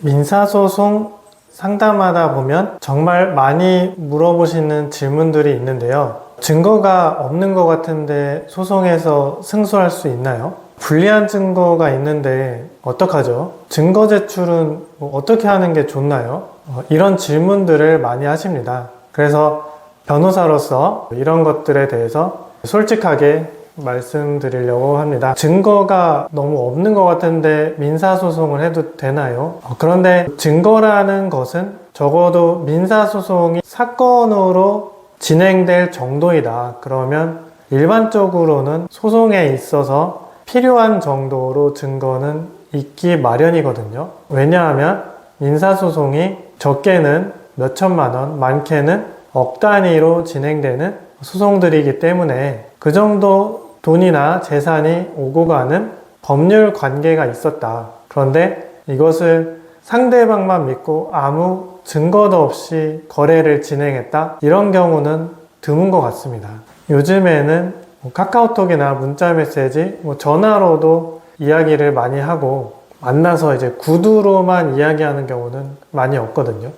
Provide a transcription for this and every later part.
민사소송 상담하다 보면 정말 많이 물어보시는 질문들이 있는데요. 증거가 없는 것 같은데 소송에서 승소할 수 있나요? 불리한 증거가 있는데 어떡하죠? 증거 제출은 어떻게 하는 게 좋나요? 이런 질문들을 많이 하십니다. 그래서 변호사로서 이런 것들에 대해서 솔직하게 말씀드리려고 합니다. 증거가 너무 없는 것 같은데 민사소송을 해도 되나요? 그런데 증거라는 것은 적어도 민사소송이 사건으로 진행될 정도이다. 그러면 일반적으로는 소송에 있어서 필요한 정도로 증거는 있기 마련이거든요. 왜냐하면 민사소송이 적게는 몇 천만 원, 많게는 억 단위로 진행되는 소송들이기 때문에 그 정도 돈이나 재산이 오고 가는 법률 관계가 있었다. 그런데 이것을 상대방만 믿고 아무 증거도 없이 거래를 진행했다. 이런 경우는 드문 것 같습니다. 요즘에는 카카오톡이나 문자 메시지, 전화로도 이야기를 많이 하고 만나서 이제 구두로만 이야기하는 경우는 많이 없거든요.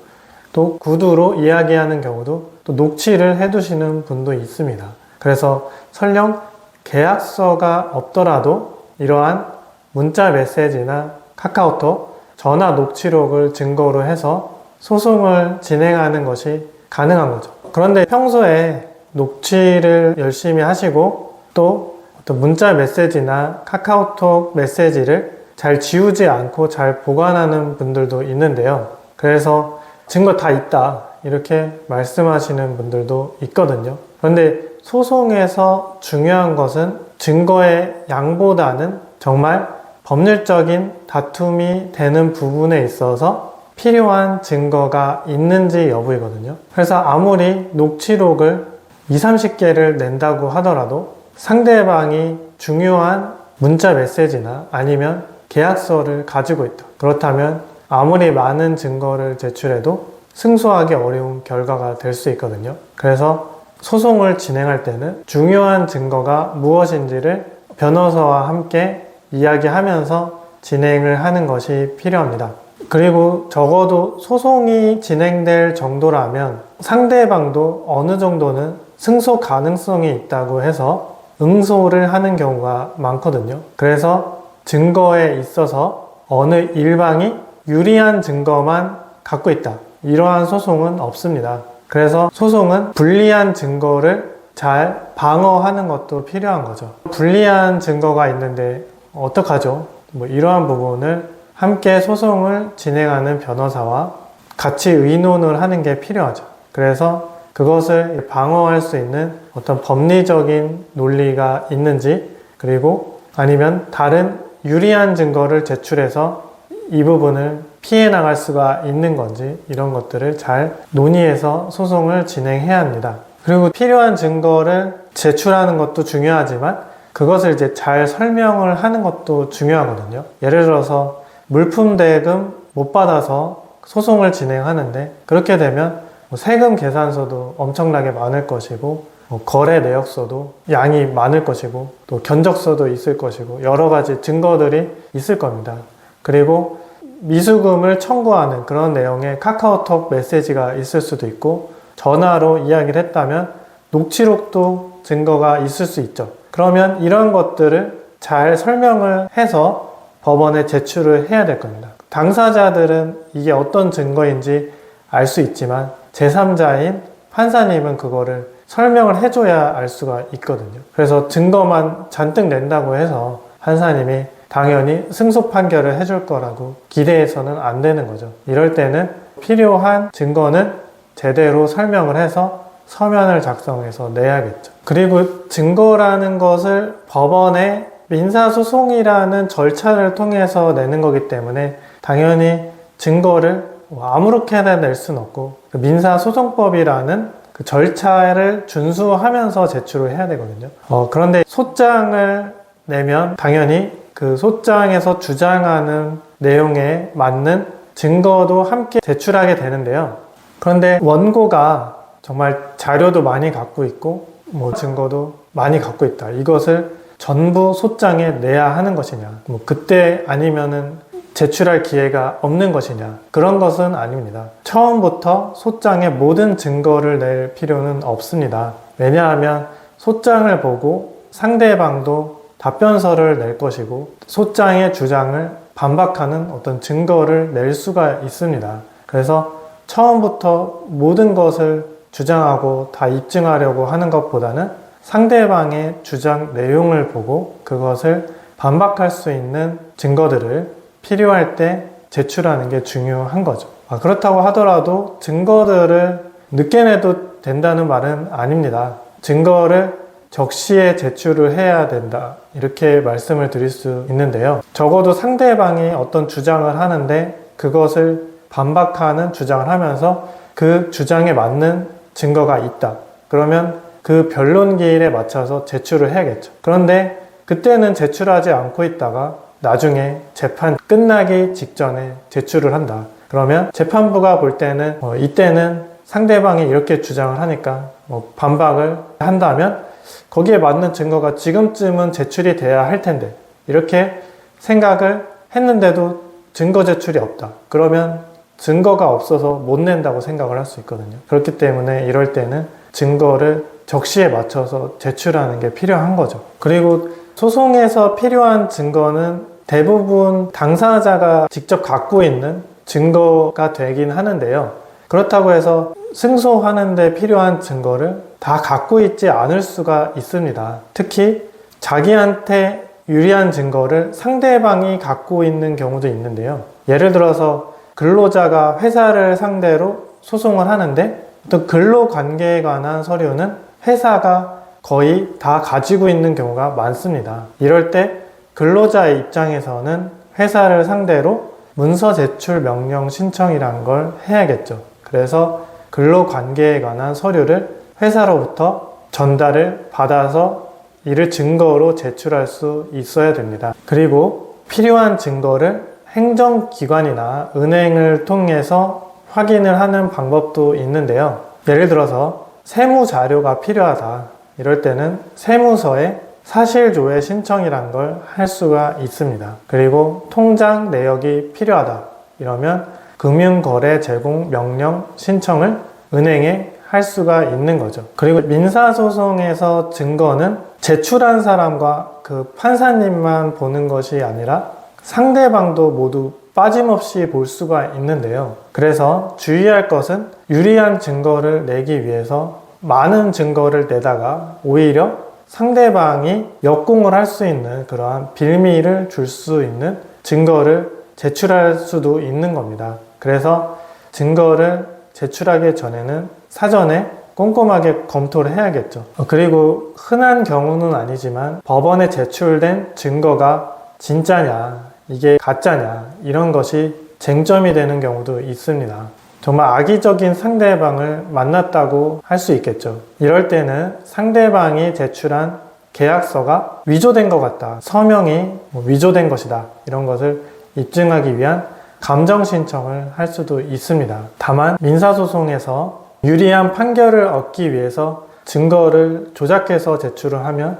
또 구두로 이야기하는 경우도 또 녹취를 해두시는 분도 있습니다. 그래서 설령 계약서가 없더라도 이러한 문자 메시지나 카카오톡, 전화 녹취록을 증거로 해서 소송을 진행하는 것이 가능한 거죠. 그런데 평소에 녹취를 열심히 하시고 또 어떤 문자 메시지나 카카오톡 메시지를 잘 지우지 않고 잘 보관하는 분들도 있는데요. 그래서 증거 다 있다 이렇게 말씀하시는 분들도 있거든요. 그런데 소송에서 중요한 것은 증거의 양보다는 정말 법률적인 다툼이 되는 부분에 있어서 필요한 증거가 있는지 여부이거든요. 그래서 아무리 녹취록을 20-30개를 낸다고 하더라도 상대방이 중요한 문자 메시지나 아니면 계약서를 가지고 있다. 그렇다면 아무리 많은 증거를 제출해도 승소하기 어려운 결과가 될 수 있거든요. 그래서 소송을 진행할 때는 중요한 증거가 무엇인지를 변호사와 함께 이야기하면서 진행을 하는 것이 필요합니다. 그리고 적어도 소송이 진행될 정도라면 상대방도 어느 정도는 승소 가능성이 있다고 해서 응소를 하는 경우가 많거든요. 그래서 증거에 있어서 어느 일방이 유리한 증거만 갖고 있다. 이러한 소송은 없습니다. 그래서 소송은 불리한 증거를 잘 방어하는 것도 필요한 거죠. 불리한 증거가 있는데 어떡하죠? 이러한 부분을 함께 소송을 진행하는 변호사와 같이 의논을 하는 게 필요하죠. 그래서 그것을 방어할 수 있는 어떤 법리적인 논리가 있는지, 그리고 아니면 다른 유리한 증거를 제출해서 이 부분을 피해 나갈 수가 있는 건지, 이런 것들을 잘 논의해서 소송을 진행해야 합니다. 그리고 필요한 증거를 제출하는 것도 중요하지만 그것을 이제 잘 설명을 하는 것도 중요하거든요. 예를 들어서 물품 대금 못 받아서 소송을 진행하는데 그렇게 되면 세금 계산서도 엄청나게 많을 것이고 거래 내역서도 양이 많을 것이고 또 견적서도 있을 것이고 여러 가지 증거들이 있을 겁니다. 그리고 미수금을 청구하는 그런 내용의 카카오톡 메시지가 있을 수도 있고 전화로 이야기를 했다면 녹취록도 증거가 있을 수 있죠. 그러면 이런 것들을 잘 설명을 해서 법원에 제출을 해야 될 겁니다. 당사자들은 이게 어떤 증거인지 알 수 있지만 제3자인 판사님은 그거를 설명을 해줘야 알 수가 있거든요. 그래서 증거만 잔뜩 낸다고 해서 판사님이 당연히 승소 판결을 해줄 거라고 기대해서는 안 되는 거죠. 이럴 때는 필요한 증거는 제대로 설명을 해서 서면을 작성해서 내야겠죠. 그리고 증거라는 것을 법원의 민사소송이라는 절차를 통해서 내는 거기 때문에 당연히 증거를 아무렇게나 낼 수는 없고 민사소송법이라는 그 절차를 준수하면서 제출을 해야 되거든요. 그런데 소장을 내면 당연히 그 소장에서 주장하는 내용에 맞는 증거도 함께 제출하게 되는데요. 그런데 원고가 정말 자료도 많이 갖고 있고 증거도 많이 갖고 있다. 이것을 전부 소장에 내야 하는 것이냐. 그때 아니면은 제출할 기회가 없는 것이냐? 그런 것은 아닙니다. 처음부터 소장에 모든 증거를 낼 필요는 없습니다. 왜냐하면 소장을 보고 상대방도 답변서를 낼 것이고 소장의 주장을 반박하는 어떤 증거를 낼 수가 있습니다. 그래서 처음부터 모든 것을 주장하고 다 입증하려고 하는 것보다는 상대방의 주장 내용을 보고 그것을 반박할 수 있는 증거들을 필요할 때 제출하는 게 중요한 거죠. 그렇다고 하더라도 증거들을 늦게 내도 된다는 말은 아닙니다. 증거를 적시에 제출을 해야 된다, 이렇게 말씀을 드릴 수 있는데요. 적어도 상대방이 어떤 주장을 하는데 그것을 반박하는 주장을 하면서 그 주장에 맞는 증거가 있다. 그러면 그 변론기일에 맞춰서 제출을 해야겠죠. 그런데 그때는 제출하지 않고 있다가 나중에 재판 끝나기 직전에 제출을 한다. 그러면 재판부가 볼 때는 이때는 상대방이 이렇게 주장을 하니까 반박을 한다면 거기에 맞는 증거가 지금쯤은 제출이 돼야 할 텐데 이렇게 생각을 했는데도 증거 제출이 없다. 그러면 증거가 없어서 못 낸다고 생각을 할 수 있거든요. 그렇기 때문에 이럴 때는 증거를 적시에 맞춰서 제출하는 게 필요한 거죠. 그리고 소송에서 필요한 증거는 대부분 당사자가 직접 갖고 있는 증거가 되긴 하는데요. 그렇다고 해서 승소하는 데 필요한 증거를 다 갖고 있지 않을 수가 있습니다. 특히 자기한테 유리한 증거를 상대방이 갖고 있는 경우도 있는데요. 예를 들어서 근로자가 회사를 상대로 소송을 하는데 또 근로관계에 관한 서류는 회사가 거의 다 가지고 있는 경우가 많습니다. 이럴 때 근로자의 입장에서는 회사를 상대로 문서 제출 명령 신청이란 걸 해야겠죠. 그래서 근로관계에 관한 서류를 회사로부터 전달을 받아서 이를 증거로 제출할 수 있어야 됩니다. 그리고 필요한 증거를 행정기관이나 은행을 통해서 확인을 하는 방법도 있는데요. 예를 들어서 세무자료가 필요하다. 이럴 때는 세무서에 사실조회 신청이란 걸 할 수가 있습니다. 그리고 통장 내역이 필요하다. 이러면 금융거래 제공 명령 신청을 은행에 할 수가 있는 거죠. 그리고 민사소송에서 증거는 제출한 사람과 그 판사님만 보는 것이 아니라 상대방도 모두 빠짐없이 볼 수가 있는데요. 그래서 주의할 것은 유리한 증거를 내기 위해서 많은 증거를 내다가 오히려 상대방이 역공을 할 수 있는 그러한 빌미를 줄 수 있는 증거를 제출할 수도 있는 겁니다. 그래서 증거를 제출하기 전에는 사전에 꼼꼼하게 검토를 해야겠죠. 그리고 흔한 경우는 아니지만 법원에 제출된 증거가 진짜냐, 이게 가짜냐, 이런 것이 쟁점이 되는 경우도 있습니다. 정말 악의적인 상대방을 만났다고 할 수 있겠죠. 이럴 때는 상대방이 제출한 계약서가 위조된 것 같다, 서명이 위조된 것이다, 이런 것을 입증하기 위한 감정 신청을 할 수도 있습니다. 다만 민사소송에서 유리한 판결을 얻기 위해서 증거를 조작해서 제출을 하면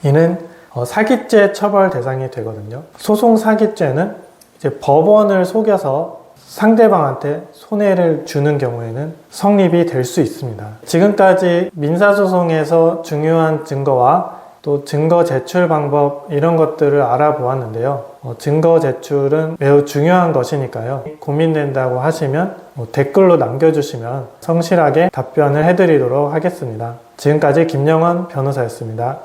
이는 사기죄 처벌 대상이 되거든요. 소송 사기죄는 이제 법원을 속여서 상대방한테 손해를 주는 경우에는 성립이 될 수 있습니다. 지금까지 민사소송에서 중요한 증거와 또 증거 제출 방법, 이런 것들을 알아보았는데요. 증거 제출은 매우 중요한 것이니까요. 고민된다고 하시면 댓글로 남겨주시면 성실하게 답변을 해드리도록 하겠습니다. 지금까지 김영원 변호사였습니다.